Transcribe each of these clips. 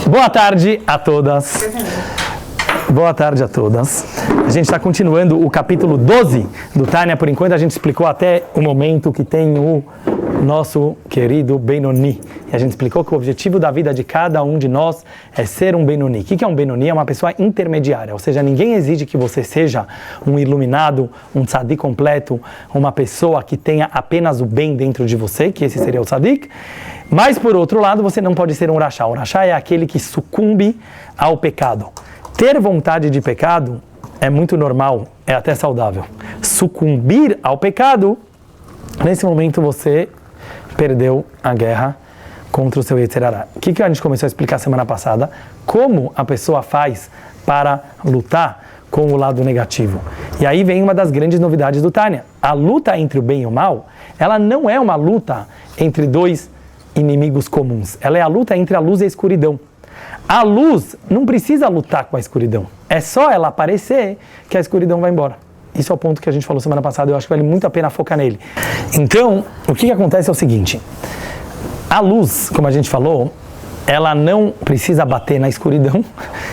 Boa tarde a todas. Boa tarde a todas. A gente está continuando o capítulo 12 do Tânia. Por enquanto a gente explicou até o momento que tem o nosso querido Benoni. E a gente explicou que o objetivo da vida de cada um de nós é ser um Benoni. O que é um Benoni? É uma pessoa intermediária. Ou seja, ninguém exige que você seja um iluminado, um tzadik completo, uma pessoa que tenha apenas o bem dentro de você, que esse seria o tzadik. Mas, por outro lado, você não pode ser um rachá. O rachá é aquele que sucumbe ao pecado. Ter vontade de pecado é muito normal, é até saudável. Sucumbir ao pecado, nesse momento você perdeu a guerra contra o seu Yetzer Hara. O que a gente começou a explicar semana passada? Como a pessoa faz para lutar com o lado negativo. E aí vem uma das grandes novidades do Tânia. A luta entre o bem e o mal, ela não é uma luta entre dois inimigos comuns. Ela é a luta entre a luz e a escuridão. A luz não precisa lutar com a escuridão. É só ela aparecer que a escuridão vai embora. Isso é o ponto que a gente falou semana passada. Eu acho que vale muito a pena focar nele. Então, o que acontece é o seguinte. A luz, como a gente falou, ela não precisa bater na escuridão.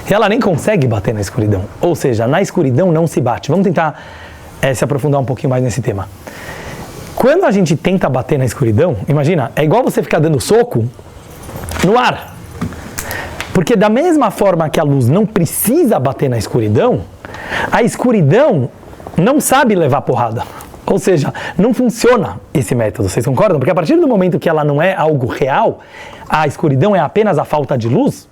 E ela nem consegue bater na escuridão. Ou seja, na escuridão não se bate. Vamos tentar se aprofundar um pouquinho mais nesse tema. Quando a gente tenta bater na escuridão, imagina, é igual você ficar dando soco no ar. Porque da mesma forma que a luz não precisa bater na escuridão, a escuridão não sabe levar porrada. Ou seja, não funciona esse método, vocês concordam? Porque a partir do momento que ela não é algo real, a escuridão é apenas a falta de luz,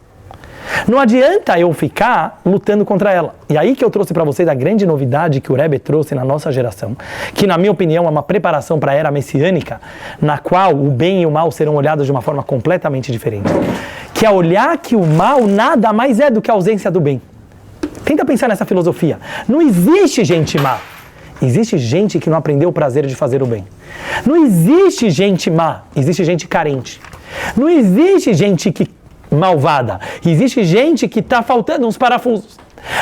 não adianta eu ficar lutando contra ela. E aí que eu trouxe para vocês a grande novidade que o Rebbe trouxe na nossa geração, que na minha opinião é uma preparação para a era messiânica, na qual o bem e o mal serão olhados de uma forma completamente diferente. Que é olhar que o mal nada mais é do que a ausência do bem. Tenta pensar nessa filosofia. Não existe gente má. Existe gente que não aprendeu o prazer de fazer o bem. Não existe gente má. Existe gente carente. Não existe gente malvada. Existe gente que está faltando uns parafusos.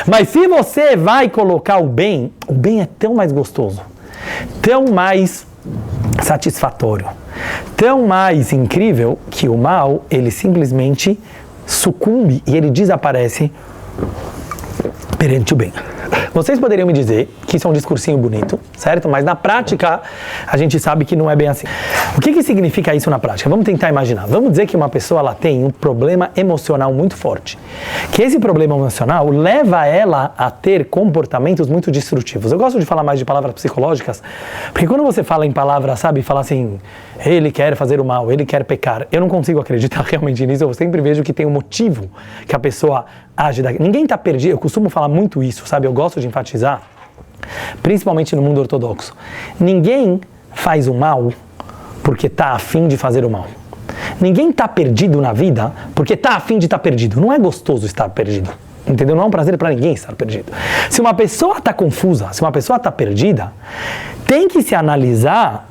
Mas se você vai colocar o bem é tão mais gostoso, tão mais satisfatório, tão mais incrível que o mal, ele simplesmente sucumbe e ele desaparece perante o bem. Vocês poderiam me dizer que isso é um discursinho bonito, certo? Mas na prática, a gente sabe que não é bem assim. O que significa isso na prática? Vamos tentar imaginar. Vamos dizer que uma pessoa ela tem um problema emocional muito forte. Que esse problema emocional leva ela a ter comportamentos muito destrutivos. Eu gosto de falar mais de palavras psicológicas, porque quando você fala em palavras, sabe, fala assim, ele quer fazer o mal, ele quer pecar. Eu não consigo acreditar realmente nisso, eu sempre vejo que tem um motivo que a pessoa age daqui. Ninguém está perdido, eu costumo falar muito isso, sabe? Eu gosto de enfatizar, principalmente no mundo ortodoxo. Ninguém faz o mal porque está afim de fazer o mal. Ninguém está perdido na vida porque está afim de estar perdido. Não é gostoso estar perdido. Entendeu? Não é um prazer para ninguém estar perdido. Se uma pessoa está confusa, se uma pessoa está perdida, tem que se analisar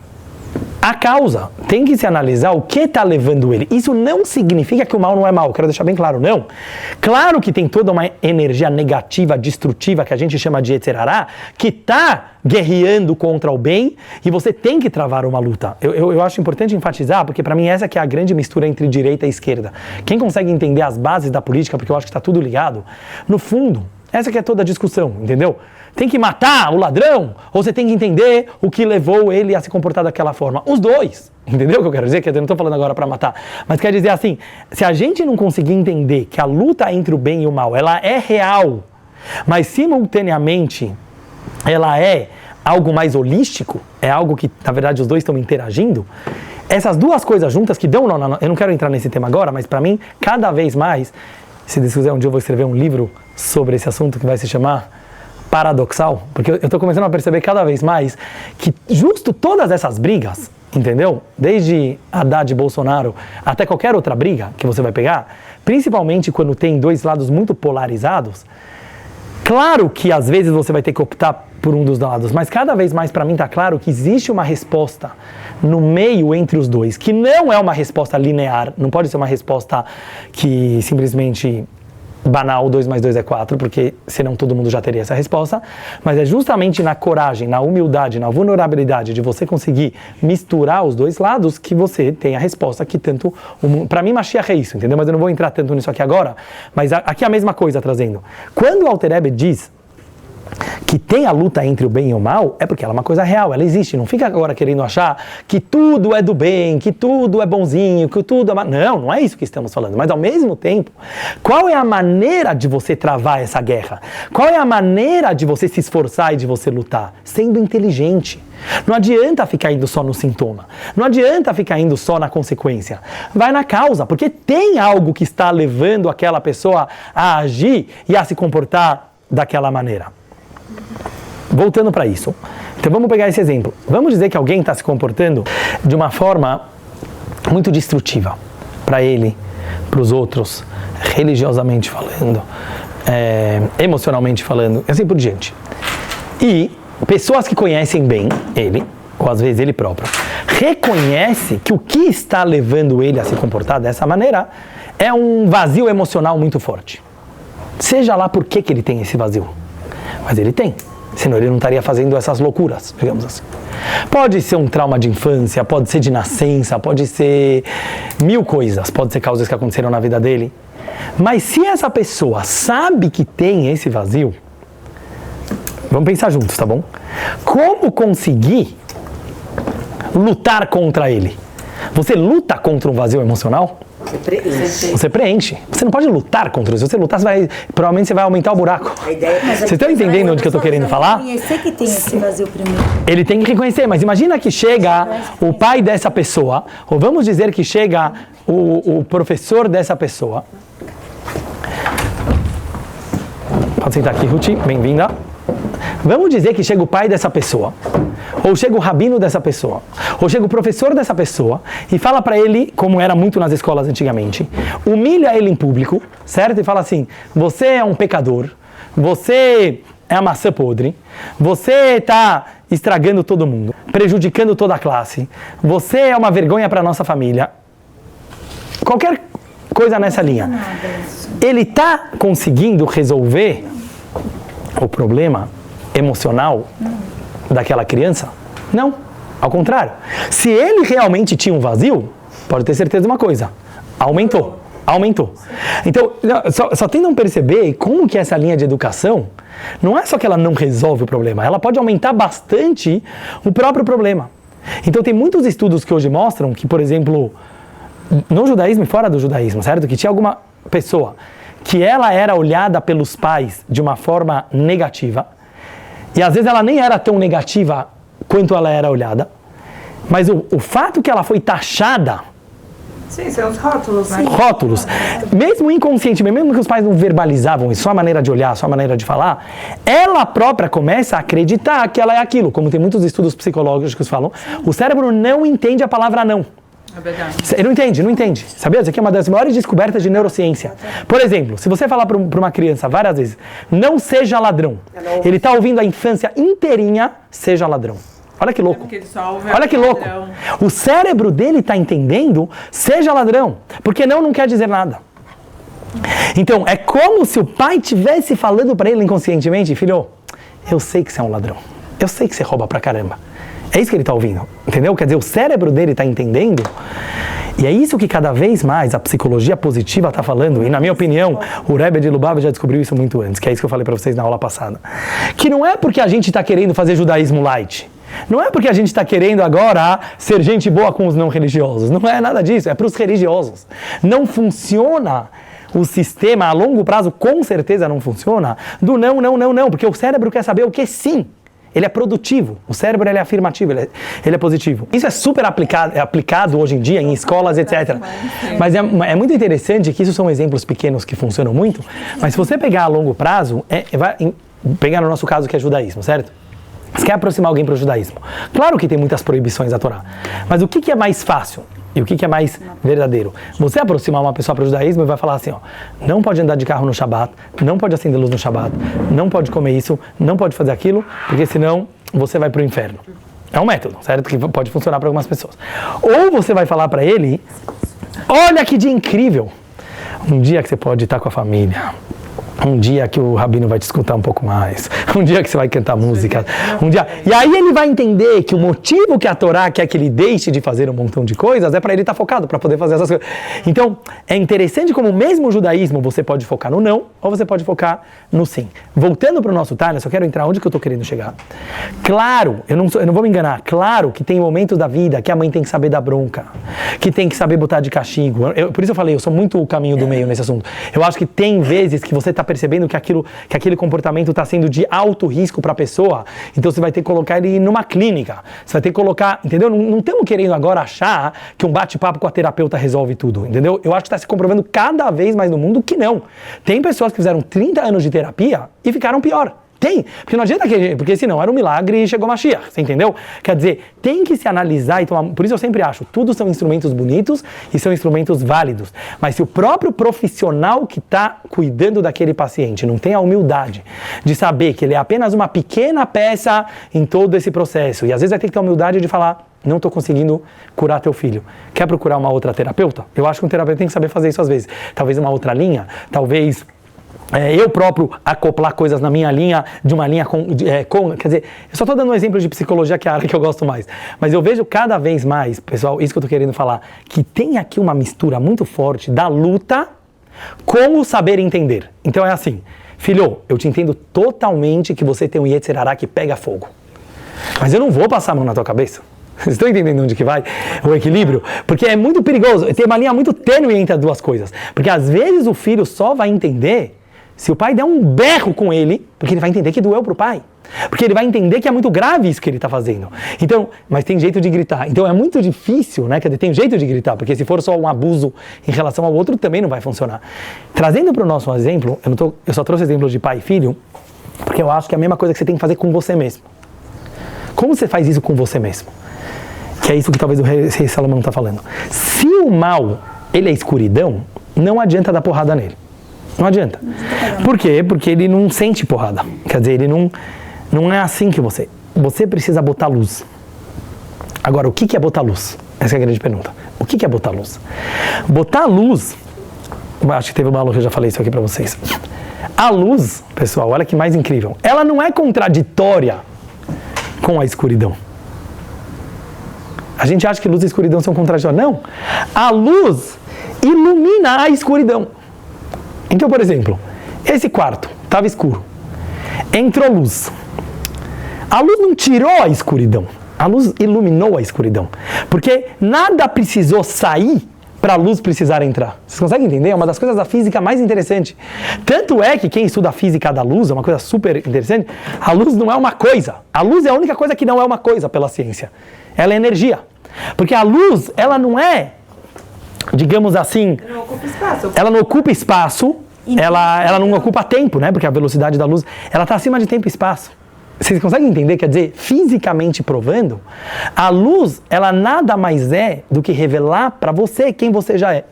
a causa, tem que se analisar o que está levando ele. Isso não significa que o mal não é mal, quero deixar bem claro, não. Claro que tem toda uma energia negativa, destrutiva, que a gente chama de Yetzer Hara, que está guerreando contra o bem, e você tem que travar uma luta. Eu acho importante enfatizar, porque para mim essa que é a grande mistura entre direita e esquerda. Quem consegue entender as bases da política, porque eu acho que está tudo ligado, no fundo, essa que é toda a discussão, entendeu? Tem que matar o ladrão, ou você tem que entender o que levou ele a se comportar daquela forma. Os dois, entendeu o que eu quero dizer? Quer dizer, não estou falando agora para matar, mas quer dizer assim, se a gente não conseguir entender que a luta entre o bem e o mal, ela é real, mas simultaneamente ela é algo mais holístico, é algo que, na verdade, os dois estão interagindo, essas duas coisas juntas que dão, eu não quero entrar nesse tema agora, mas para mim, cada vez mais, se Deus quiser, um dia eu vou escrever um livro sobre esse assunto que vai se chamar Paradoxal, porque eu estou começando a perceber cada vez mais que justo todas essas brigas, entendeu? Desde Haddad e Bolsonaro até qualquer outra briga que você vai pegar, principalmente quando tem dois lados muito polarizados, claro que às vezes você vai ter que optar por um dos lados, mas cada vez mais para mim está claro que existe uma resposta no meio entre os dois, que não é uma resposta linear, não pode ser uma resposta que simplesmente banal, 2 mais 2 é 4, porque senão todo mundo já teria essa resposta, mas é justamente na coragem, na humildade, na vulnerabilidade de você conseguir misturar os dois lados que você tem a resposta que tanto... Para mim, Mashiach é isso, entendeu? Mas eu não vou entrar tanto nisso aqui agora, mas aqui é a mesma coisa trazendo. Quando o Alter Rebbe diz que tem a luta entre o bem e o mal, é porque ela é uma coisa real, ela existe. Não fica agora querendo achar que tudo é do bem, que tudo é bonzinho, que tudo é... Não é isso que estamos falando. Mas ao mesmo tempo, qual é a maneira de você travar essa guerra? Qual é a maneira de você se esforçar e de você lutar? Sendo inteligente. Não adianta ficar indo só no sintoma. Não adianta ficar indo só na consequência. Vai na causa, porque tem algo que está levando aquela pessoa a agir e a se comportar daquela maneira. Voltando para isso, então vamos pegar esse exemplo. Vamos dizer que alguém está se comportando de uma forma muito destrutiva para ele, para os outros, religiosamente falando, emocionalmente falando, assim por diante. E pessoas que conhecem bem ele, ou às vezes ele próprio, reconhece que o que está levando ele a se comportar dessa maneira é um vazio emocional muito forte. Seja lá por que ele tem esse vazio, mas ele tem. Senão ele não estaria fazendo essas loucuras, digamos assim. Pode ser um trauma de infância, pode ser de nascença, pode ser 1000 coisas, pode ser causas que aconteceram na vida dele. Mas se essa pessoa sabe que tem esse vazio, vamos pensar juntos, tá bom? Como conseguir lutar contra ele? Você luta contra um vazio emocional? Você preenche. Você não pode lutar contra isso. Se você lutar, provavelmente você vai aumentar o buraco. Vocês estão entendendo onde que eu estou querendo falar? Reconhecer que tem esse vazio primeiro. Ele tem que reconhecer, mas imagina que chega o pai dessa pessoa, ou vamos dizer que chega o professor dessa pessoa. Pode sentar aqui, Ruth, bem-vinda. Vamos dizer que chega o pai dessa pessoa, ou chega o rabino dessa pessoa, ou chega o professor dessa pessoa e fala para ele, como era muito nas escolas antigamente, humilha ele em público, certo? E fala assim, você é um pecador, você é a maçã podre, você está estragando todo mundo, prejudicando toda a classe, você é uma vergonha para a nossa família, qualquer coisa nessa linha. Ele está conseguindo resolver o problema emocional daquela criança? Não, ao contrário. Se ele realmente tinha um vazio, pode ter certeza de uma coisa, aumentou. Então, só tentam perceber como que essa linha de educação, não é só que ela não resolve o problema, ela pode aumentar bastante o próprio problema. Então tem muitos estudos que hoje mostram que, por exemplo, no judaísmo e fora do judaísmo, certo? Que tinha alguma pessoa que ela era olhada pelos pais de uma forma negativa, e às vezes ela nem era tão negativa quanto ela era olhada, mas o fato que ela foi taxada... Sim, são os rótulos, né? Rótulos. Mesmo inconscientemente, mesmo que os pais não verbalizavam isso, só a maneira de olhar, só a maneira de falar, ela própria começa a acreditar que ela é aquilo. Como tem muitos estudos psicológicos que falam, o cérebro não entende a palavra não. É verdade. Ele não entende. Sabia? Isso aqui é uma das maiores descobertas de neurociência. Por exemplo, se você falar para uma criança várias vezes, não seja ladrão, ele está ouvindo a infância inteirinha, seja ladrão. Olha que louco. Olha que louco. O cérebro dele está entendendo, seja ladrão, porque não quer dizer nada. Então, é como se o pai estivesse falando para ele inconscientemente, filho, eu sei que você é um ladrão, eu sei que você rouba pra caramba. É isso que ele está ouvindo, entendeu? Quer dizer, o cérebro dele está entendendo, e é isso que cada vez mais a psicologia positiva está falando, e na minha opinião, o Rebbe de Lubavitch já descobriu isso muito antes, que é isso que eu falei para vocês na aula passada. Que não é porque a gente está querendo fazer judaísmo light, não é porque a gente está querendo agora ser gente boa com os não religiosos, não é nada disso, é para os religiosos. Não funciona o sistema a longo prazo, com certeza não funciona, do não, porque o cérebro quer saber o que sim. Ele é produtivo, o cérebro ele é afirmativo, ele é positivo. Isso é super aplicado hoje em dia em escolas, etc. Mas é muito interessante que isso são exemplos pequenos que funcionam muito, mas se você pegar a longo prazo, pegar no nosso caso que é judaísmo, certo? Você quer aproximar alguém para o judaísmo. Claro que tem muitas proibições da Torá, mas o que é mais fácil? E o que é mais verdadeiro? Você aproximar uma pessoa para o judaísmo e vai falar assim, ó, não pode andar de carro no Shabat, não pode acender luz no Shabat, não pode comer isso, não pode fazer aquilo, porque senão você vai para o inferno. É um método, certo? Que pode funcionar para algumas pessoas. Ou você vai falar para ele, olha que dia incrível, um dia que você pode estar com a família, Um dia que o Rabino vai te escutar um pouco mais. Um dia que você vai cantar música. Um dia... E aí ele vai entender que o motivo que a Torá quer que ele deixe de fazer um montão de coisas é para ele estar focado, para poder fazer essas coisas. Então, é interessante como mesmo o judaísmo você pode focar no não ou você pode focar no sim. Voltando para o nosso Tânia, só quero entrar onde que eu estou querendo chegar. Claro, eu não vou me enganar, claro que tem momentos da vida que a mãe tem que saber dar bronca, que tem que saber botar de castigo. Por isso eu falei, eu sou muito o caminho do meio nesse assunto. Eu acho que tem vezes que você está percebendo que aquele comportamento está sendo de alto risco para a pessoa, então você vai ter que colocar ele numa clínica, você vai ter que colocar, entendeu? Não estamos querendo agora achar que um bate-papo com a terapeuta resolve tudo, entendeu? Eu acho que está se comprovando cada vez mais no mundo que não. Tem pessoas que fizeram 30 anos de terapia e ficaram pior. Tem, porque não adianta porque senão era um milagre e chegou Mashiach, você entendeu? Quer dizer, tem que se analisar e tomar, por isso eu sempre acho, tudo são instrumentos bonitos e são instrumentos válidos, mas se o próprio profissional que está cuidando daquele paciente não tem a humildade de saber que ele é apenas uma pequena peça em todo esse processo, e às vezes vai ter que ter a humildade de falar, não estou conseguindo curar teu filho. Quer procurar uma outra terapeuta? Eu acho que um terapeuta tem que saber fazer isso às vezes. Talvez uma outra linha, talvez... eu próprio acoplar coisas na minha linha, de uma linha quer dizer, eu só estou dando um exemplo de psicologia, que é a área que eu gosto mais, mas eu vejo cada vez mais, pessoal, isso que eu estou querendo falar, que tem aqui uma mistura muito forte da luta com o saber entender. Então é assim, filho, eu te entendo totalmente que você tem um Yetzer Hará que pega fogo, mas eu não vou passar a mão na tua cabeça. Vocês estão entendendo onde que vai o equilíbrio? Porque é muito perigoso, tem uma linha muito tênue entre as duas coisas, porque às vezes o filho só vai entender se o pai der um berro com ele, porque ele vai entender que doeu pro pai. Porque ele vai entender que é muito grave isso que ele está fazendo. Então, mas tem jeito de gritar. Então é muito difícil, né? Quer dizer, tem jeito de gritar, porque se for só um abuso em relação ao outro, também não vai funcionar. Trazendo para o nosso exemplo, eu só trouxe exemplos de pai e filho, porque eu acho que é a mesma coisa que você tem que fazer com você mesmo. Como você faz isso com você mesmo? Que é isso que talvez o rei Salomão está falando. Se o mal, ele é escuridão, não adianta dar porrada nele. Não adianta. Por quê? Porque ele não sente porrada. Quer dizer, ele não é assim que você... Você precisa botar luz. Agora, o que é botar luz? Essa é a grande pergunta. O que é botar luz? Botar luz... Acho que teve uma aula que eu já falei isso aqui para vocês. A luz, pessoal, olha que mais incrível. Ela não é contraditória com a escuridão. A gente acha que luz e escuridão são contraditórias. Não. A luz ilumina a escuridão. Então, por exemplo, esse quarto estava escuro, entrou luz. A luz não tirou a escuridão, a luz iluminou a escuridão, porque nada precisou sair para a luz precisar entrar. Vocês conseguem entender? É uma das coisas da física mais interessantes. Tanto é que quem estuda a física da luz, é uma coisa super interessante, a luz não é uma coisa. A luz é a única coisa que não é uma coisa pela ciência. Ela é energia. Porque a luz, ela não é... digamos assim, Não ocupa espaço. ela não ocupa espaço, ela não ocupa tempo, né? Porque a velocidade da luz, ela está acima de tempo e espaço. Vocês conseguem entender? Quer dizer, fisicamente provando, a luz, ela nada mais é do que revelar para você quem você já é.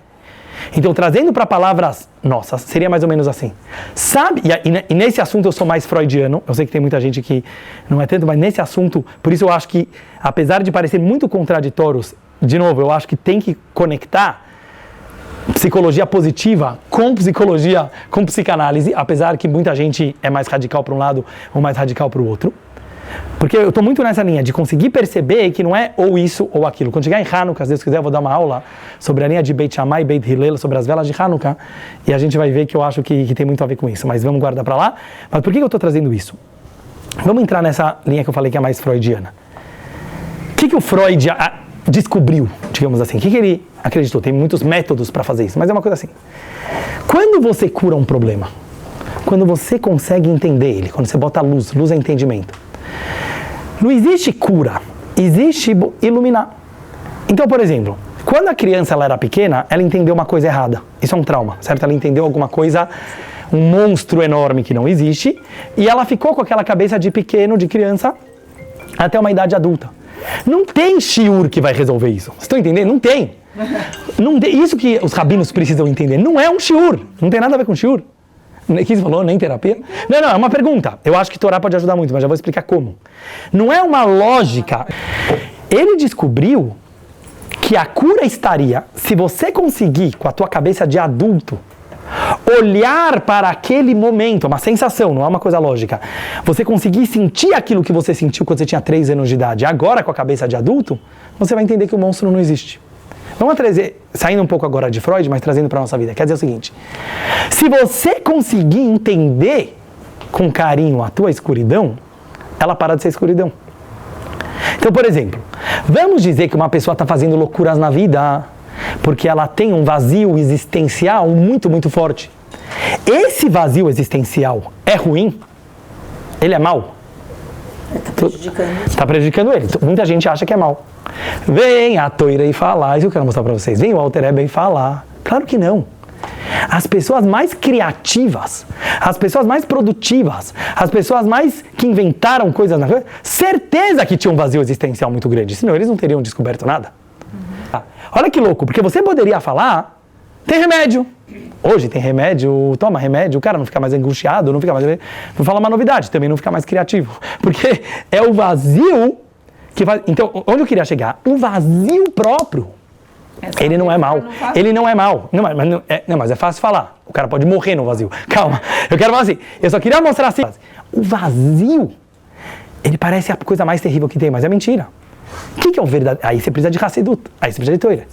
Então, trazendo para palavras nossas, seria mais ou menos assim. Sabe, e nesse assunto eu sou mais freudiano, eu sei que tem muita gente que não é tanto, mas nesse assunto, por isso eu acho que, apesar de parecer muito contraditórios, de novo, eu acho que tem que conectar psicologia positiva com psicologia, com psicanálise, apesar que muita gente é mais radical para um lado ou mais radical para o outro. Porque eu estou muito nessa linha de conseguir perceber que não é ou isso ou aquilo. Quando chegar em Hanukkah, se Deus quiser, eu vou dar uma aula sobre a linha de Beit Shammai e Beit Hillel, sobre as velas de Hanukkah, e a gente vai ver que eu acho que tem muito a ver com isso, mas vamos guardar para lá. Mas por que eu estou trazendo isso? Vamos entrar nessa linha que eu falei que é mais freudiana. O que o Freud descobriu, digamos assim? O que ele acreditou? Tem muitos métodos para fazer isso, mas é uma coisa assim. Quando você cura um problema, quando você consegue entender ele, quando você bota luz é entendimento. Não existe cura, existe iluminar. Então, por exemplo, quando a criança ela era pequena, ela entendeu uma coisa errada. Isso é um trauma, certo? Ela entendeu alguma coisa, um monstro enorme que não existe, e ela ficou com aquela cabeça de pequeno, de criança, até uma idade adulta. Não tem shiur que vai resolver isso. Vocês estão entendendo? Não tem. Isso que os rabinos precisam entender. Não é um shiur. Não tem nada a ver com shiur. Que você falou, nem terapia? Não, é uma pergunta. Eu acho que Torá pode ajudar muito, mas já vou explicar como. Não é uma lógica. Ele descobriu que a cura estaria se você conseguir, com a tua cabeça de adulto, olhar para aquele momento, uma sensação, não é uma coisa lógica. Você conseguir sentir aquilo que você sentiu quando você tinha 3 anos de idade, agora com a cabeça de adulto, você vai entender que o monstro não existe. Vamos trazer, saindo um pouco agora de Freud, mas trazendo para a nossa vida. Quer dizer o seguinte, se você conseguir entender com carinho a tua escuridão, ela para de ser escuridão. Então, por exemplo, vamos dizer que uma pessoa está fazendo loucuras na vida porque ela tem um vazio existencial muito, muito forte. Esse vazio existencial é ruim? Ele é mau? Está prejudicando ele. Muita gente acha que é mau. Vem a Toira e falar, isso que eu quero mostrar para vocês. Vem o Alter Rebbe e falar. Claro que não. As pessoas mais criativas, as pessoas mais produtivas, as pessoas mais que inventaram coisas na vida, certeza que tinham um vazio existencial muito grande, senão eles não teriam descoberto nada. Olha que louco, porque você poderia falar, tem remédio. Hoje tem remédio, toma remédio, o cara não fica mais angustiado, não fica mais... Vou falar uma novidade, também não fica mais criativo. Porque é o vazio que faz... Então, onde eu queria chegar? O vazio próprio. Ele não é mau. Ele não é mau. Mas é fácil falar. O cara pode morrer no vazio. Calma. Eu quero falar assim. Eu só queria mostrar assim. O vazio, ele parece a coisa mais terrível que tem, mas é mentira. O que é o verdadeiro? Aí você precisa de Hassidut. Aí você precisa de Torá.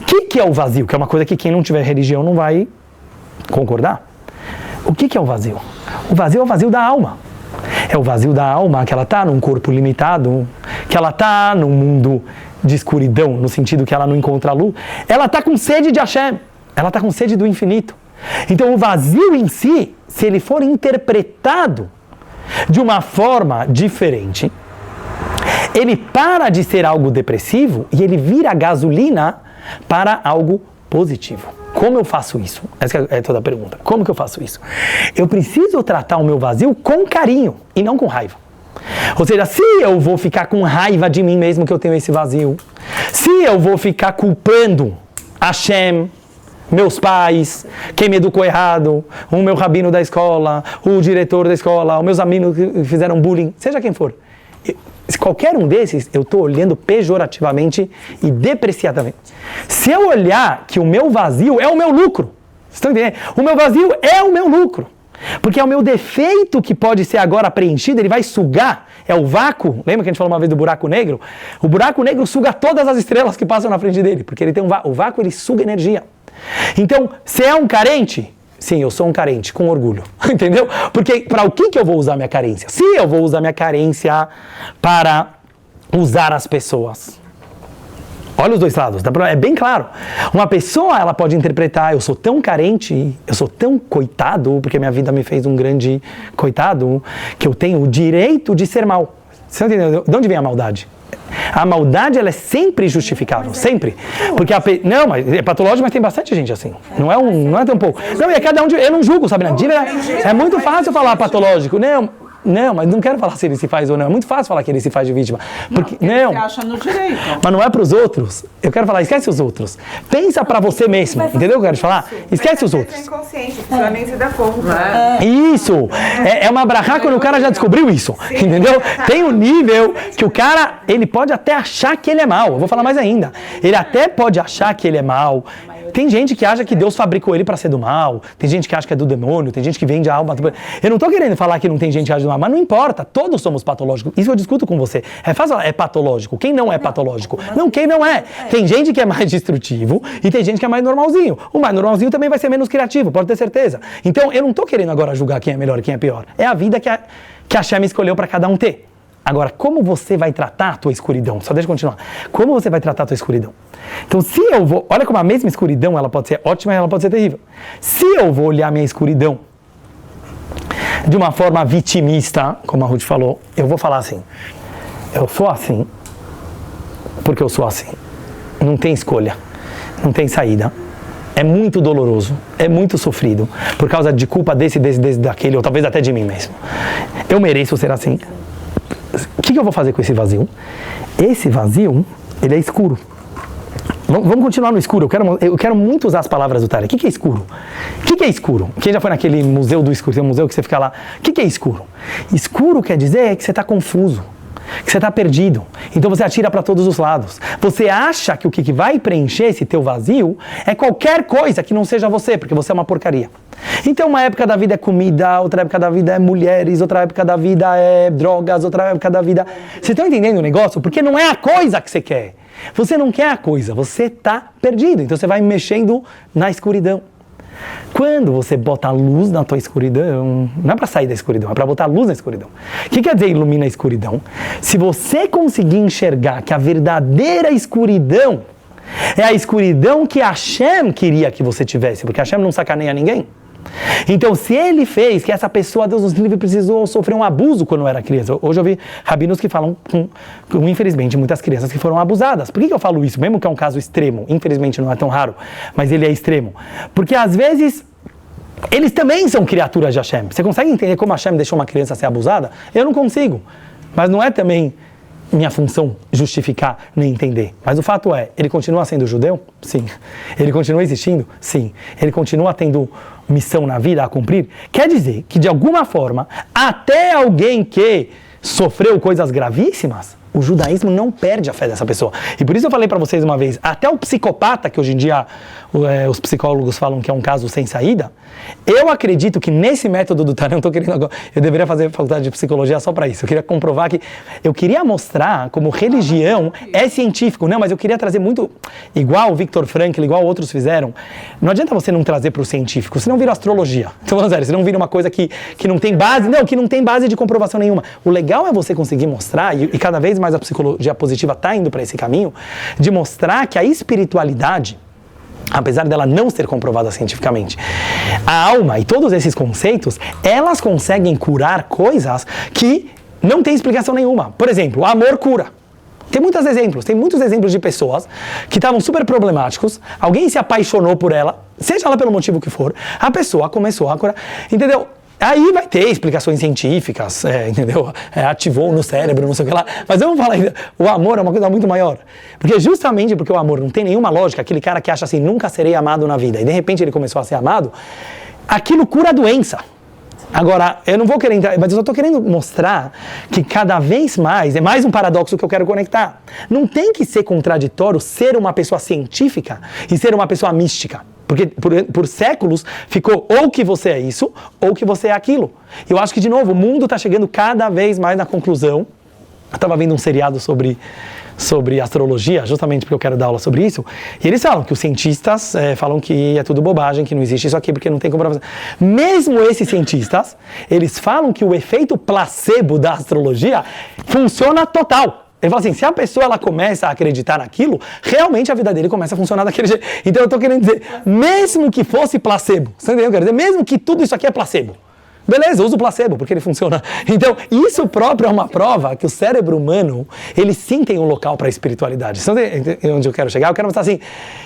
O que é o vazio? Que é uma coisa que quem não tiver religião não vai concordar. O que é o vazio? O vazio é o vazio da alma. É o vazio da alma que ela está num corpo limitado, que ela está num mundo de escuridão, no sentido que ela não encontra a luz. Ela está com sede de Hashem. Ela está com sede do infinito. Então o vazio em si, se ele for interpretado de uma forma diferente, ele para de ser algo depressivo e ele vira gasolina para algo positivo. Como eu faço isso? Essa é toda a pergunta. Como que eu faço isso? Eu preciso tratar o meu vazio com carinho e não com raiva. Ou seja, se eu vou ficar com raiva de mim mesmo que eu tenho esse vazio, se eu vou ficar culpando Hashem, meus pais, quem me educou errado, o meu rabino da escola, o diretor da escola, os meus amigos que fizeram bullying, seja quem for. Se qualquer um desses, eu estou olhando pejorativamente e depreciativamente. Se eu olhar que o meu vazio é o meu lucro, vocês estão entendendo? O meu vazio é o meu lucro. Porque é o meu defeito que pode ser agora preenchido, ele vai sugar, é o vácuo. Lembra que a gente falou uma vez do buraco negro? O buraco negro suga todas as estrelas que passam na frente dele, porque ele tem o vácuo, ele suga energia. Então, se é um carente, sim, eu sou um carente, com orgulho, entendeu? Porque para o que eu vou usar minha carência? Se eu vou usar minha carência para usar as pessoas. Olha os dois lados, é bem claro. Uma pessoa, ela pode interpretar, eu sou tão carente, eu sou tão coitado, porque minha vida me fez um grande coitado, que eu tenho o direito de ser mal. Você entendeu? De onde vem a maldade? A maldade, ela é sempre justificável, sempre. Porque não, mas é patológico, mas tem bastante gente assim. Não é tão pouco. Não, e é cada um eu não julgo, sabe? É muito fácil falar patológico. Não, mas não quero falar se ele se faz ou não. É muito fácil falar que ele se faz de vítima. Porque, não, você acha no direito. Mas não é para os outros. Eu quero falar, esquece os outros. Pensa para você mesmo. Entendeu o que eu quero te falar? Esquece os outros. É inconsciente, precisa nem se dar conta. Isso. É uma brachá quando o cara já descobriu isso. Entendeu? Tem um nível que o cara, ele pode até achar que ele é mau. Eu vou falar mais ainda. Ele até pode achar que ele é mau. Tem gente que acha que Deus fabricou ele para ser do mal, tem gente que acha que é do demônio, tem gente que vende a alma. Eu não estou querendo falar que não tem gente que acha do mal, mas não importa, todos somos patológicos. Isso eu discuto com você. É fácil falar, é patológico. Quem não é patológico? Não, quem não é. Tem gente que é mais destrutivo e tem gente que é mais normalzinho. O mais normalzinho também vai ser menos criativo, pode ter certeza. Então, eu não estou querendo agora julgar quem é melhor e quem é pior. É a vida que a Hashem escolheu para cada um ter. Agora, como você vai tratar a tua escuridão? Só deixa eu continuar. Como você vai tratar a tua escuridão? Então, se eu vou... Olha como a mesma escuridão, ela pode ser ótima e ela pode ser terrível. Se eu vou olhar a minha escuridão de uma forma vitimista, como a Ruth falou, eu vou falar assim. Eu sou assim porque eu sou assim. Não tem escolha. Não tem saída. É muito doloroso. É muito sofrido. Por causa de culpa desse, daquele, ou talvez até de mim mesmo. Eu mereço ser assim. O que eu vou fazer com esse vazio? Esse vazio, ele é escuro. Vamos continuar no escuro. Eu quero muito usar as palavras do Tara. O que é escuro? O que é escuro? Quem já foi naquele museu do escuro? Tem um museu que você fica lá. O que é escuro? Escuro quer dizer que você está confuso. que você está perdido. Então você atira para todos os lados. Você acha que o que vai preencher esse teu vazio é qualquer coisa que não seja você, porque você é uma porcaria. Então uma época da vida é comida, outra época da vida é mulheres, outra época da vida é drogas, outra época da vida... Vocês estão entendendo o negócio? Porque não é a coisa que você quer. Você não quer a coisa, você está perdido. Então você vai mexendo na escuridão. Quando você bota luz na tua escuridão, não é para sair da escuridão, é para botar luz na escuridão. O que quer dizer ilumina a escuridão? Se você conseguir enxergar que a verdadeira escuridão é a escuridão que Hashem queria que você tivesse, porque Hashem não sacaneia ninguém. Então, se ele fez que essa pessoa, Deus nos livre, precisou sofrer um abuso quando era criança. Hoje eu vi rabinos que falam com infelizmente, muitas crianças que foram abusadas. Por que eu falo isso? Mesmo que é um caso extremo, infelizmente não é tão raro, mas ele é extremo. Porque às vezes, eles também são criaturas de Hashem. Você consegue entender como Hashem deixou uma criança ser abusada? Eu não consigo. Mas não é também minha função justificar nem entender. Mas o fato é, ele continua sendo judeu? Sim. Ele continua existindo? Sim. Ele continua tendo missão na vida a cumprir? Quer dizer que, de alguma forma, até alguém que sofreu coisas gravíssimas, o judaísmo não perde a fé dessa pessoa. E por isso eu falei para vocês uma vez, até o psicopata, que hoje em dia os psicólogos falam que é um caso sem saída, eu acredito que nesse método do Tânia, eu deveria fazer faculdade de psicologia só para isso. Eu queria comprovar que, eu queria mostrar como religião é científico, não, mas eu queria trazer muito, igual o Viktor Frankl, igual outros fizeram, não adianta você não trazer para o científico, senão vira astrologia. Então, falando sério, senão vira uma coisa que não tem base, que não tem base de comprovação nenhuma. O legal é você conseguir mostrar, e cada vez mais a psicologia positiva está indo para esse caminho, de mostrar que a espiritualidade, apesar dela não ser comprovada cientificamente, a alma e todos esses conceitos, elas conseguem curar coisas que não tem explicação nenhuma. Por exemplo, o amor cura. Tem muitos exemplos de pessoas que estavam super problemáticos, alguém se apaixonou por ela, seja ela pelo motivo que for, a pessoa começou a curar, entendeu? Aí vai ter explicações científicas, entendeu? Ativou no cérebro, não sei o que lá. Mas vamos falar ainda, o amor é uma coisa muito maior. Porque justamente porque o amor não tem nenhuma lógica, aquele cara que acha assim, nunca serei amado na vida, e de repente ele começou a ser amado, aquilo cura a doença. Agora, eu não vou querer entrar, mas eu só estou querendo mostrar que cada vez mais, é mais um paradoxo que eu quero conectar. Não tem que ser contraditório ser uma pessoa científica e ser uma pessoa mística. Porque por séculos ficou ou que você é isso, ou que você é aquilo. Eu acho que, de novo, o mundo está chegando cada vez mais na conclusão. Eu estava vendo um seriado sobre astrologia, justamente porque eu quero dar aula sobre isso, e eles falam que os cientistas falam que é tudo bobagem, que não existe isso aqui, porque não tem comprovação. Mesmo esses cientistas, eles falam que o efeito placebo da astrologia funciona total. Ele fala assim, se a pessoa ela começa a acreditar naquilo, realmente a vida dele começa a funcionar daquele jeito. Então eu estou querendo dizer, mesmo que fosse placebo, você entendeu o que eu quero dizer? Mesmo que tudo isso aqui é placebo, beleza, usa o placebo, porque ele funciona. Então, isso próprio é uma prova que o cérebro humano, ele sim tem um local para a espiritualidade. Sabe onde eu quero chegar? Eu quero mostrar assim,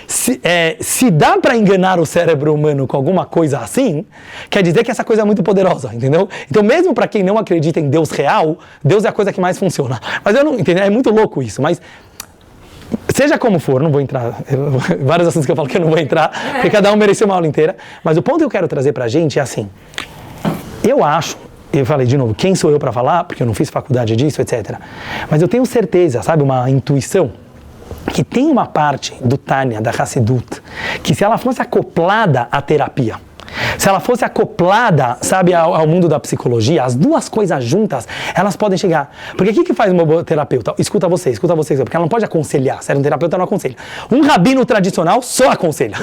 se dá para enganar o cérebro humano com alguma coisa assim, quer dizer que essa coisa é muito poderosa, entendeu? Então, mesmo para quem não acredita em Deus real, Deus é a coisa que mais funciona. Mas eu não, entendeu? É muito louco isso, mas... Seja como for, não vou entrar, vários assuntos que eu falo que eu não vou entrar, porque cada um mereceu uma aula inteira, mas o ponto que eu quero trazer pra gente é assim, eu falei de novo, quem sou eu para falar, porque eu não fiz faculdade disso, etc. Mas eu tenho certeza, sabe, uma intuição, que tem uma parte do Tânia, da Hassidut, que se ela fosse acoplada à terapia, se ela fosse acoplada, sabe, ao mundo da psicologia, as duas coisas juntas, elas podem chegar. Porque o que faz uma boa terapeuta? Escuta você, porque ela não pode aconselhar, sério, um terapeuta não aconselha. Um rabino tradicional só aconselha.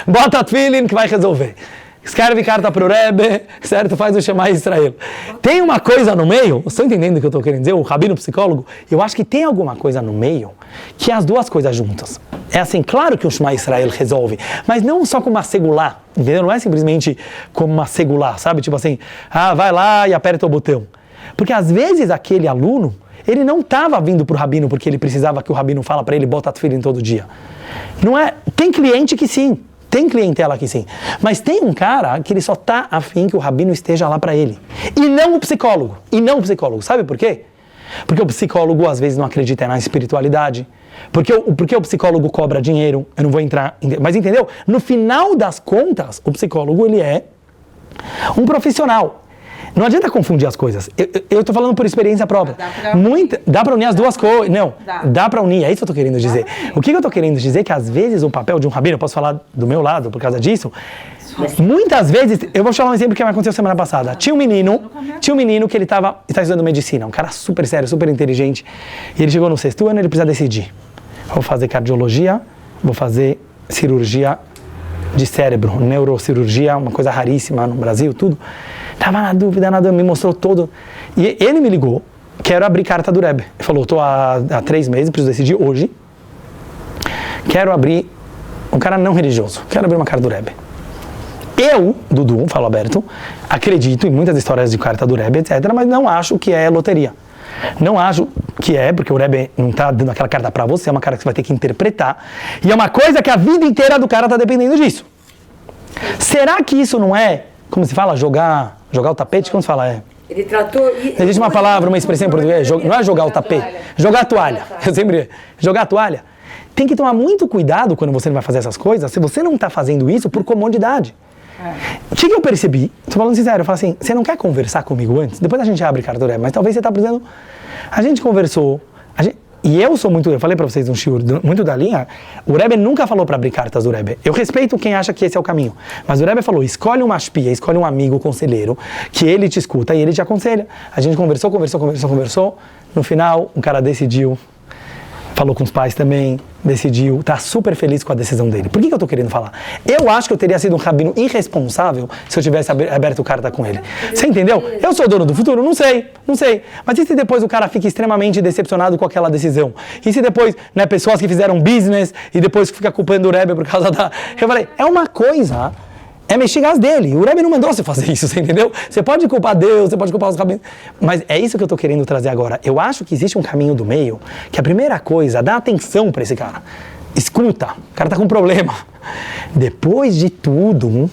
Bota tefilin que vai resolver. Escreve carta para o Rebbe, certo? Faz o Shema Israel. Tem uma coisa no meio, estou entendendo o que eu estou querendo dizer, o rabino psicólogo, eu acho que tem alguma coisa no meio que é as duas coisas juntas. É assim, claro que o Shema Israel resolve, mas não só como uma segular, entendeu? Não é simplesmente como uma segular, sabe? Tipo assim, vai lá e aperta o botão. Porque às vezes aquele aluno, ele não estava vindo para o rabino porque ele precisava que o rabino fala para ele, bota tefilin todo dia. Não é? Tem cliente que sim. Tem clientela aqui sim, mas tem um cara que ele só está afim que o rabino esteja lá para ele. E não o psicólogo. Sabe por quê? Porque o psicólogo às vezes não acredita na espiritualidade. Porque o psicólogo cobra dinheiro. Eu não vou entrar... Mas entendeu? No final das contas, o psicólogo ele é um profissional. Não adianta confundir as coisas. Eu tô falando por experiência própria. Dá pra unir as duas coisas. Não, dá pra unir. É isso que eu tô querendo dizer. O que eu tô querendo dizer é que às vezes o papel de um rabino, eu posso falar do meu lado por causa disso, muitas vezes, eu vou te falar um exemplo que aconteceu semana passada. Tinha um menino que ele está estudando medicina, um cara super sério, super inteligente, e ele chegou no 6º ano e ele precisa decidir. Vou fazer cardiologia, vou fazer cirurgia de cérebro, neurocirurgia, uma coisa raríssima no Brasil, tudo. Tava na dúvida, me mostrou todo. E ele me ligou, quero abrir carta do Rebbe. Ele falou, estou há 3 meses, preciso decidir hoje. Quero abrir, um cara não religioso, quero abrir uma carta do Rebbe. Eu, Dudu, falo aberto, acredito em muitas histórias de carta do Rebbe, etc., mas não acho que é loteria. Não acho que é, porque o Rebbe não está dando aquela carta para você, é uma carta que você vai ter que interpretar. E é uma coisa que a vida inteira do cara está dependendo disso. Será que isso não é, como se fala, jogar o tapete? Como se fala? Ele tratou... Existe uma palavra, uma expressão em português, não é jogar o tapete, jogar a toalha. Eu sempre jogar a toalha. Tem que tomar muito cuidado quando você vai fazer essas coisas, se você não está fazendo isso por comodidade. O que eu percebi? Estou falando sincero, eu falo assim, você não quer conversar comigo antes? Depois a gente abre carta do Rebbe, mas talvez você está precisando... A gente conversou, e eu sou muito, eu falei para vocês um shiur, muito da linha, o Rebbe nunca falou para abrir cartas do Rebbe. Eu respeito quem acha que esse é o caminho, mas o Rebbe falou, escolhe uma espia, escolhe um amigo conselheiro, que ele te escuta e ele te aconselha. A gente conversou, no final o cara decidiu, falou com os pais também, decidiu, tá super feliz com a decisão dele. Por que eu tô querendo falar? Eu acho que eu teria sido um rabino irresponsável se eu tivesse aberto carta com ele. Você entendeu? Eu sou dono do futuro? Não sei. Mas e se depois o cara fica extremamente decepcionado com aquela decisão? E se depois, pessoas que fizeram business e depois fica culpando o Rebbe por causa da... Eu falei, é uma coisa... É mexer gás dele. O Rebbe não mandou você fazer isso, você entendeu? Você pode culpar Deus, você pode culpar os rabinos. Mas é isso que eu estou querendo trazer agora. Eu acho que existe um caminho do meio, que a primeira coisa, dá atenção para esse cara. Escuta, o cara está com um problema. Depois de tudo,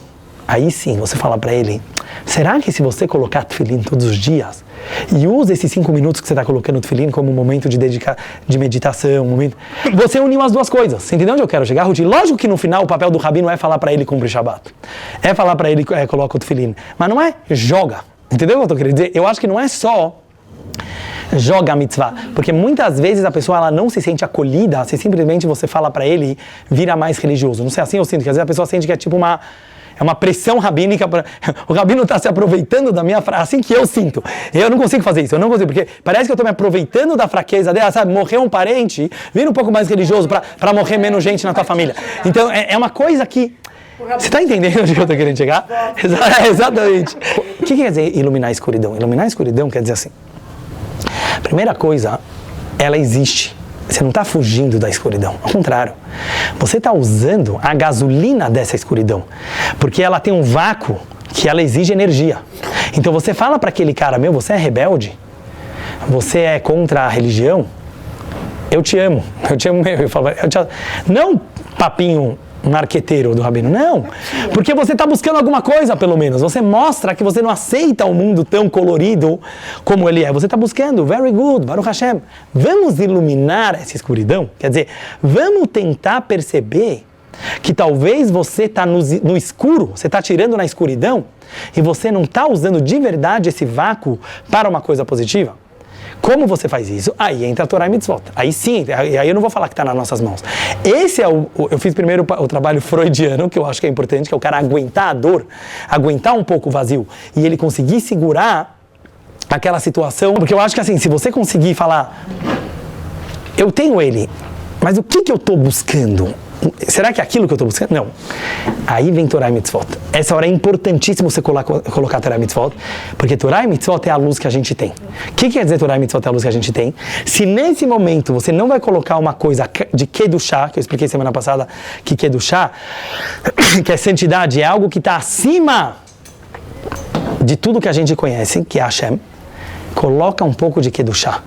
aí sim, você fala para ele, será que se você colocar tefilim todos os dias, e usa esses 5 minutos que você está colocando o tefilim como um momento de meditação, você uniu as duas coisas. Você entendeu onde eu quero chegar, Ruth? Lógico que no final o papel do rabino é falar para ele cumprir Shabbat. É falar para ele coloca o tefilim. Mas não é joga. Entendeu o que eu estou querendo dizer? Eu acho que não é só joga a mitzvah. Porque muitas vezes a pessoa ela não se sente acolhida se simplesmente você fala para ele vira mais religioso. Não sei, assim eu sinto que às vezes a pessoa sente que é tipo uma pressão rabínica. O rabino está se aproveitando da minha frase, assim que eu sinto. Eu não consigo fazer isso, porque parece que eu estou me aproveitando da fraqueza dela, sabe? Morreu um parente, vira um pouco mais religioso para morrer menos gente na tua família. Então é uma coisa que... Você está entendendo onde eu estou querendo chegar? Exatamente. O que quer dizer iluminar a escuridão? Iluminar a escuridão quer dizer assim, primeira coisa, ela existe. Você não está fugindo da escuridão, ao contrário. Você está usando a gasolina dessa escuridão, porque ela tem um vácuo que ela exige energia. Então você fala para aquele cara, você é rebelde? Você é contra a religião? Eu te amo mesmo. Eu falo, não papinho marqueteiro do rabino, não. Porque você está buscando alguma coisa, pelo menos. Você mostra que você não aceita o mundo tão colorido como ele é. Você está buscando, very good, Baruch Hashem. Vamos iluminar essa escuridão? Quer dizer, vamos tentar perceber que talvez você está no escuro, você está tirando na escuridão e você não está usando de verdade esse vácuo para uma coisa positiva. Como você faz isso? Aí entra a Torá e Mitzvot. Aí sim, aí eu não vou falar que está nas nossas mãos. Esse é eu fiz primeiro o trabalho freudiano, que eu acho que é importante, que é o cara aguentar a dor, aguentar um pouco o vazio, e ele conseguir segurar aquela situação, porque eu acho que assim, se você conseguir falar, eu tenho ele, mas o que eu estou buscando? Será que é aquilo que eu estou buscando? Não. Aí vem Torá e Mitzvot. Essa hora é importantíssimo você colocar Torá e Mitzvot, porque Torá e Mitzvot é a luz que a gente tem. O que quer dizer Torá e Mitzvot é a luz que a gente tem? Se nesse momento você não vai colocar uma coisa de Kedushá, que eu expliquei semana passada, que Kedushá, que é santidade, é algo que está acima de tudo que a gente conhece, que é Hashem, coloca um pouco de Kedushá.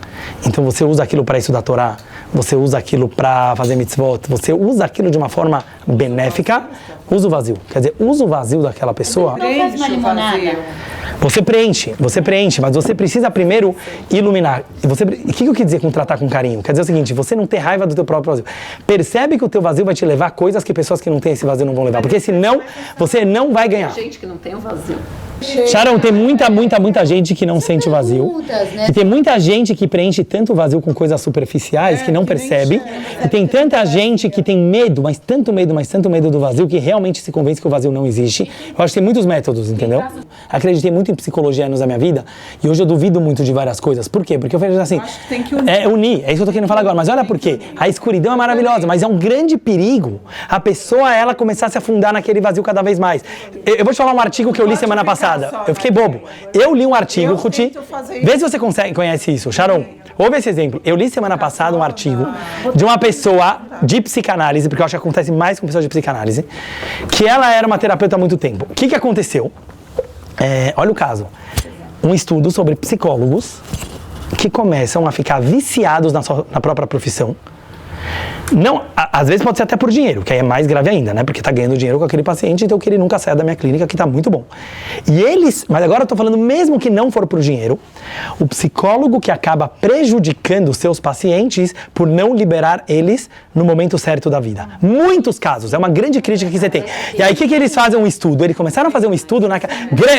Então você usa aquilo para estudar Torá, você usa aquilo para fazer mitzvot, você usa aquilo de uma forma benéfica, usa o vazio. Quer dizer, usa o vazio daquela pessoa. Não faz uma limonada. Você preenche, mas você precisa primeiro iluminar. O que eu quis dizer com tratar com carinho? Quer dizer o seguinte, você não ter raiva do teu próprio vazio. Percebe que o teu vazio vai te levar a coisas que pessoas que não têm esse vazio não vão levar, porque senão você não vai ganhar. Gente que não tem o vazio. Sharon, tem muita gente que não sente vazio. Né? E tem muita gente que preenche tanto vazio com coisas superficiais que não percebe. E tem tanta gente que tem medo, mas tanto medo do vazio que realmente se convence que o vazio não existe. Eu acho que tem muitos métodos, entendeu? Acreditei muito em psicologia anos da minha vida e hoje eu duvido muito de várias coisas. Por quê? Porque eu vejo assim, tem que unir. Unir, é isso que eu tô querendo falar agora. Mas olha por quê. A escuridão é maravilhosa, mas é um grande perigo a pessoa, ela começar a se afundar naquele vazio cada vez mais. Eu vou te falar um artigo que eu li semana passada. Eu fiquei bobo. Eu li um artigo, Ruti. Vê se você conhece isso. Sharon, ouve esse exemplo. Eu li semana passada um artigo de uma pessoa de psicanálise, porque eu acho que acontece mais com pessoas de psicanálise, que ela era uma terapeuta há muito tempo. O que aconteceu? Olha o caso. Um estudo sobre psicólogos que começam a ficar viciados na própria profissão. Não, às vezes pode ser até por dinheiro, que aí é mais grave ainda, né? Porque tá ganhando dinheiro com aquele paciente, então que ele nunca saia da minha clínica, que tá muito bom. E eles, mas agora eu tô falando mesmo que não for por dinheiro, o psicólogo que acaba prejudicando os seus pacientes por não liberar eles no momento certo da vida. Muitos casos, é uma grande crítica que você tem. E aí o que eles fazem um estudo? Eles começaram a fazer um estudo,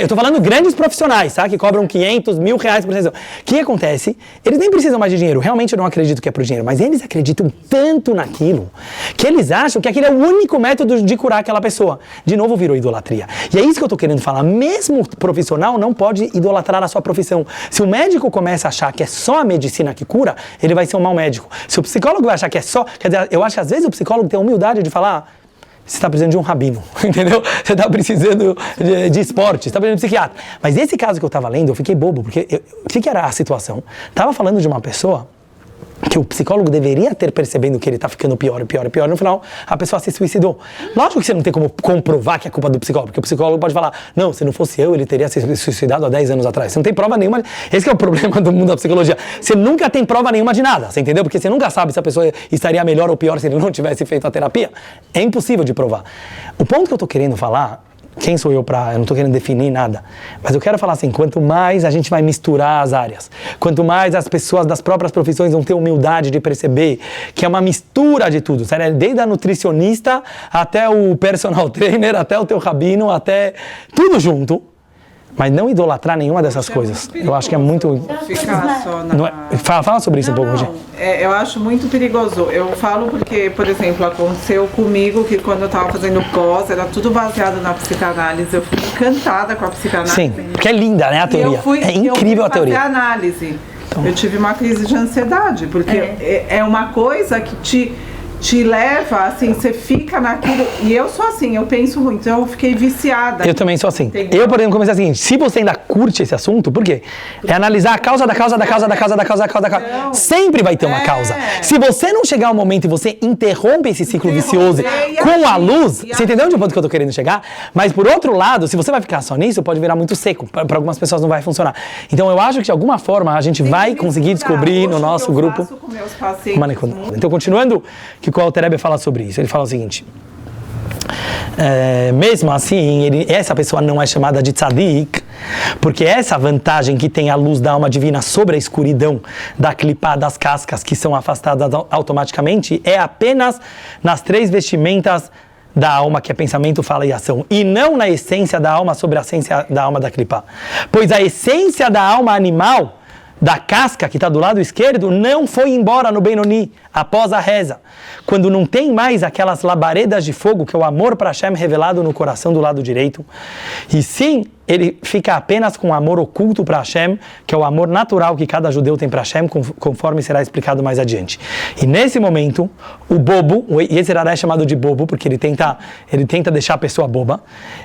eu tô falando grandes profissionais, tá? Que cobram 500, R$1.000 por sessão. O que acontece? Eles nem precisam mais de dinheiro, realmente eu não acredito que é por dinheiro, mas eles acreditam tanto naquilo, que eles acham que aquele é o único método de curar aquela pessoa. De novo virou idolatria. E é isso que eu tô querendo falar. Mesmo o profissional não pode idolatrar a sua profissão. Se o médico começa a achar que é só a medicina que cura, ele vai ser um mau médico. Se o psicólogo vai achar que é só... Quer dizer, eu acho que às vezes o psicólogo tem a humildade de falar... Você está precisando de um rabino, entendeu? Você está precisando de esporte, você está precisando de psiquiatra. Mas esse caso que eu estava lendo, eu fiquei bobo, porque o que era a situação? Estava falando de uma pessoa que o psicólogo deveria ter percebendo que ele está ficando pior, no final a pessoa se suicidou. Lógico que você não tem como comprovar que é culpa do psicólogo, porque o psicólogo pode falar, não, se não fosse eu, ele teria se suicidado há 10 anos atrás. Você não tem prova nenhuma, esse que é o problema do mundo da psicologia. Você nunca tem prova nenhuma de nada, você entendeu? Porque você nunca sabe se a pessoa estaria melhor ou pior se ele não tivesse feito a terapia. É impossível de provar. O ponto que eu estou querendo falar, quem sou eu eu não estou querendo definir nada, mas eu quero falar assim, quanto mais a gente vai misturar as áreas, quanto mais as pessoas das próprias profissões vão ter humildade de perceber que é uma mistura de tudo, sério? Desde a nutricionista até o personal trainer, até o teu rabino, até tudo junto, mas não idolatrar nenhuma dessas coisas. Eu acho que é muito... Ficar só na... Não é... Fala sobre isso um pouco, Rogério. Eu acho muito perigoso. Eu falo porque, por exemplo, aconteceu comigo que quando eu estava fazendo pós, era tudo baseado na psicanálise. Eu fui encantada com a psicanálise. Sim, porque é linda, né, a teoria. É incrível a teoria. Eu fui fazer análise. Então... Eu tive uma crise de ansiedade, porque é uma coisa que te leva, assim, você fica naquilo, e eu sou assim, eu penso muito, eu fiquei viciada. Eu também sou assim. Entendeu? Eu, por exemplo, comecei assim, se você ainda curte esse assunto, por quê? É analisar a causa da causa. Não. Sempre vai ter uma causa. Se você não chegar ao momento e você interrompe esse ciclo vicioso com a luz, você entendeu onde é o ponto que eu tô querendo chegar? Mas por outro lado, se você vai ficar só nisso, pode virar muito seco. Para algumas pessoas não vai funcionar. Então eu acho que de alguma forma a gente vai conseguir descobrir no nosso grupo. Com meus pacientes. Então, continuando, que o Alter Rebbe fala sobre isso. Ele fala o seguinte, mesmo assim, essa pessoa não é chamada de tzadik, porque essa vantagem que tem a luz da alma divina sobre a escuridão da clipá, das cascas que são afastadas automaticamente, é apenas nas 3 vestimentas da alma, que é pensamento, fala e ação, e não na essência da alma sobre a essência da alma da clipá. Pois a essência da alma animal, da casca que está do lado esquerdo, não foi embora no Benoni, após a reza. Quando não tem mais aquelas labaredas de fogo, que é o amor para Hashem revelado no coração do lado direito, e sim, ele fica apenas com o amor oculto para Hashem, que é o amor natural que cada judeu tem para Hashem, conforme será explicado mais adiante. E nesse momento, o bobo, o Yetzirah é chamado de bobo, porque ele tenta deixar a pessoa boba,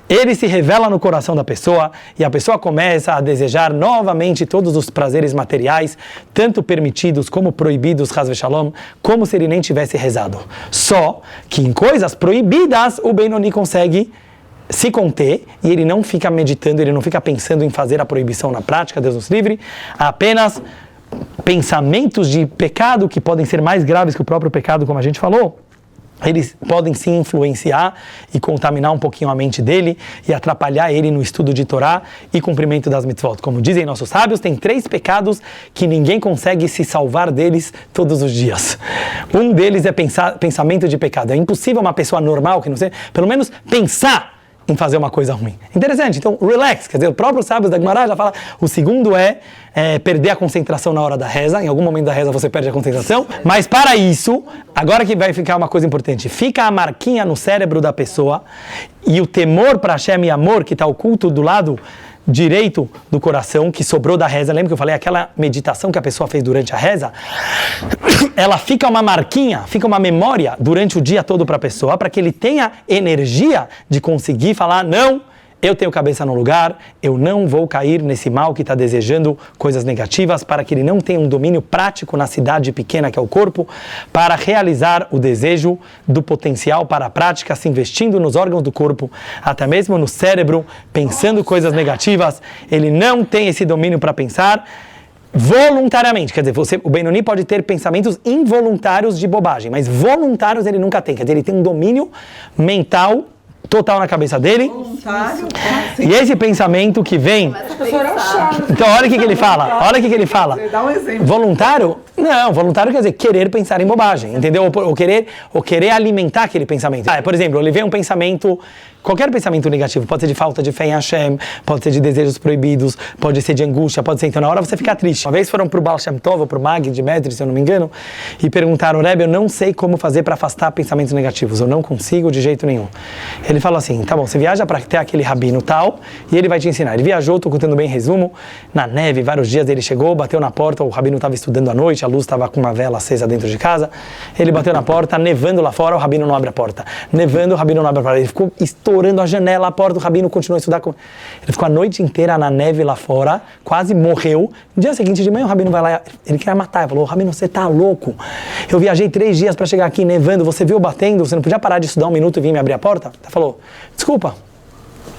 ele se revela no coração da pessoa, e a pessoa começa a desejar novamente todos os prazeres materiais, tanto permitidos como proibidos, Haz Veshalom, como se ele nem tivesse rezado. Só que em coisas proibidas, o Benoni consegue se conter, e ele não fica meditando, ele não fica pensando em fazer a proibição na prática, Deus nos livre, apenas pensamentos de pecado que podem ser mais graves que o próprio pecado, como a gente falou, eles podem sim influenciar e contaminar um pouquinho a mente dele e atrapalhar ele no estudo de Torá e cumprimento das mitzvot. Como dizem nossos sábios, tem 3 pecados que ninguém consegue se salvar deles todos os dias. Um deles é pensamento de pecado. É impossível uma pessoa normal, que não sei, pelo menos pensar em fazer uma coisa ruim. Interessante, então relax, quer dizer, o próprio sábio da Gemara já fala, o segundo é perder a concentração na hora da reza, em algum momento da reza você perde a concentração, mas para isso, agora que vai ficar uma coisa importante, fica a marquinha no cérebro da pessoa e o temor para Hashem e amor que está oculto do lado direito do coração, que sobrou da reza, lembra que eu falei, aquela meditação que a pessoa fez durante a reza, ela fica uma marquinha, fica uma memória durante o dia todo para a pessoa, para que ele tenha energia de conseguir falar, não, eu tenho cabeça no lugar, eu não vou cair nesse mal que está desejando coisas negativas, para que ele não tenha um domínio prático na cidade pequena que é o corpo, para realizar o desejo do potencial para a prática, se investindo nos órgãos do corpo, até mesmo no cérebro, pensando coisas negativas, ele não tem esse domínio para pensar voluntariamente, quer dizer, o Benoni pode ter pensamentos involuntários de bobagem, mas voluntários ele nunca tem, quer dizer, ele tem um domínio mental total na cabeça dele. Voluntário? E esse pensamento que vem... Então, olha o que ele fala. Olha o que ele fala. Dá um exemplo. Voluntário? Não, voluntário quer dizer querer pensar em bobagem, entendeu? Ou querer alimentar aquele pensamento. Por exemplo, ele vê um pensamento... Qualquer pensamento negativo, pode ser de falta de fé em Hashem, pode ser de desejos proibidos, pode ser de angústia, pode ser, então na hora você fica triste. Uma vez foram pro Baal Shem Tov, ou pro Mag de Medri, se eu não me engano, e perguntaram, Rebbe, eu não sei como fazer para afastar pensamentos negativos, eu não consigo de jeito nenhum. Ele falou assim, tá bom, você viaja para ter aquele rabino tal, e ele vai te ensinar. Ele viajou, tô contando bem resumo, na neve, vários dias, ele chegou, bateu na porta, o rabino estava estudando à noite, a luz estava com uma vela acesa dentro de casa, ele bateu na porta, nevando lá fora, o rabino não abre a porta. Nevando, o rabino não abre a porta. Ele ficou estourando a janela, a porta, o rabino continuou a estudar. Ele ficou a noite inteira na neve lá fora, quase morreu. No dia seguinte de manhã, o rabino vai lá, ele queria matar. Ele falou, rabino, você tá louco? Eu viajei 3 dias para chegar aqui nevando, você viu batendo, você não podia parar de estudar 1 minuto e vir me abrir a porta? Ele falou, desculpa,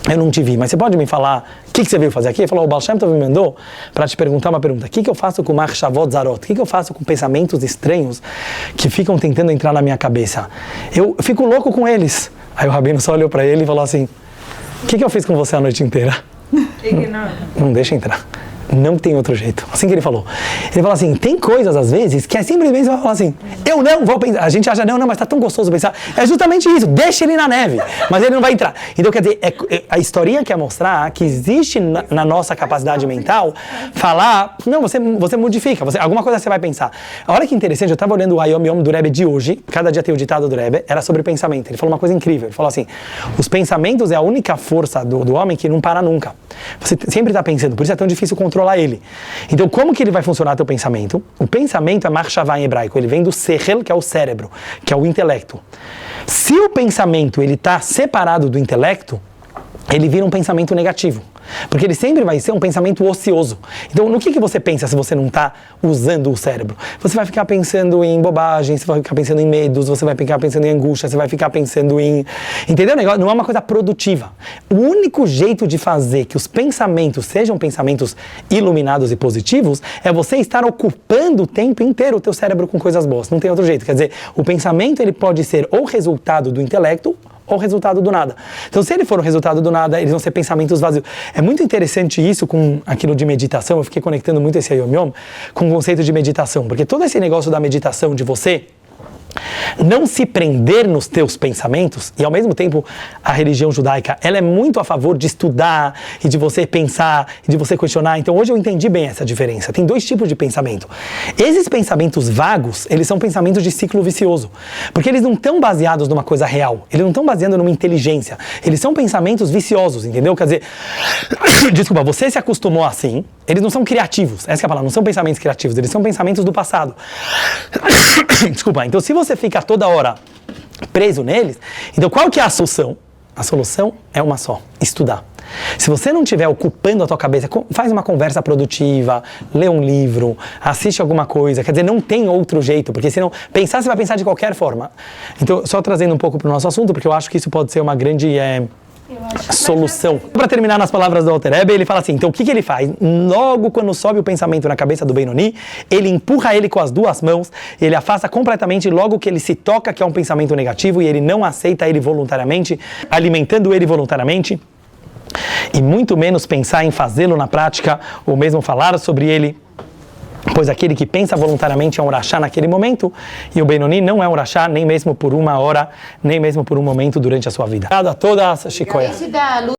eu não te vi, mas você pode me falar o que você veio fazer aqui? Ele falou, o Baal Shem Tov me mandou para te perguntar uma pergunta. O que eu faço com Machshavot Zarot? O que eu faço com pensamentos estranhos que ficam tentando entrar na minha cabeça? Eu fico louco com eles. Aí o rabino só olhou para ele e falou assim, o que eu fiz com você a noite inteira? Não deixa entrar. Não tem outro jeito. Assim que ele falou. Ele falou assim, tem coisas às vezes que é simplesmente você vai falar assim, eu não vou pensar. A gente acha, não, mas tá tão gostoso pensar. É justamente isso, deixa ele na neve, mas ele não vai entrar. Então quer dizer, a historinha quer mostrar que existe na nossa capacidade mental falar, não, você modifica, alguma coisa você vai pensar. Olha que interessante, eu estava olhando o Hayom Yom do Rebbe de hoje, cada dia tem o ditado do Rebbe, era sobre pensamento. Ele falou uma coisa incrível, ele falou assim, os pensamentos é a única força do homem que não para nunca. Você sempre está pensando, por isso é tão difícil controlar ele. Então, como que ele vai funcionar teu pensamento? O pensamento é Machshavá em hebraico, ele vem do Sechel, que é o cérebro, que é o intelecto. Se o pensamento ele está separado do intelecto, ele vira um pensamento negativo. Porque ele sempre vai ser um pensamento ocioso. Então, no que você pensa se você não está usando o cérebro? Você vai ficar pensando em bobagem, você vai ficar pensando em medos, você vai ficar pensando em angústia, você vai ficar pensando em... Entendeu o negócio? Não é uma coisa produtiva. O único jeito de fazer que os pensamentos sejam pensamentos iluminados e positivos é você estar ocupando o tempo inteiro o teu cérebro com coisas boas. Não tem outro jeito. Quer dizer, o pensamento ele pode ser ou resultado do intelecto ou resultado do nada. Então, se ele for o resultado do nada, eles vão ser pensamentos vazios. É muito interessante isso com aquilo de meditação. Eu fiquei conectando muito esse Hayom Yom com o conceito de meditação, porque todo esse negócio da meditação, de você não se prender nos teus pensamentos, e ao mesmo tempo a religião judaica, ela é muito a favor de estudar e de você pensar e de você questionar. Então hoje eu entendi bem essa diferença. Tem 2 tipos de pensamento. Esses pensamentos vagos, eles são pensamentos de ciclo vicioso, porque eles não estão baseados numa coisa real, eles não estão baseados numa inteligência, eles são pensamentos viciosos, entendeu? Quer dizer, desculpa, você se acostumou assim, eles não são criativos, essa é a palavra, não são pensamentos criativos, eles são pensamentos do passado. Desculpa, então se você fica toda hora preso neles, então qual que é a solução? A solução é uma só, estudar. Se você não estiver ocupando a tua cabeça, faz uma conversa produtiva, lê um livro, assiste alguma coisa, quer dizer, não tem outro jeito, porque senão, pensar você vai pensar de qualquer forma. Então, só trazendo um pouco para o nosso assunto, porque eu acho que isso pode ser uma grande solução. Para terminar nas palavras do Alter Rebbe, ele fala assim, então o que ele faz? Logo quando sobe o pensamento na cabeça do Benoni, ele empurra ele com as 2 mãos, ele afasta completamente logo que ele se toca que é um pensamento negativo e ele não aceita ele voluntariamente, alimentando ele voluntariamente, e muito menos pensar em fazê-lo na prática, ou mesmo falar sobre ele, Pois aquele que pensa voluntariamente é um rachá naquele momento, e o Benoni não é um rachá nem mesmo por uma hora, nem mesmo por um momento durante a sua vida. Obrigado a todas, Chicoia.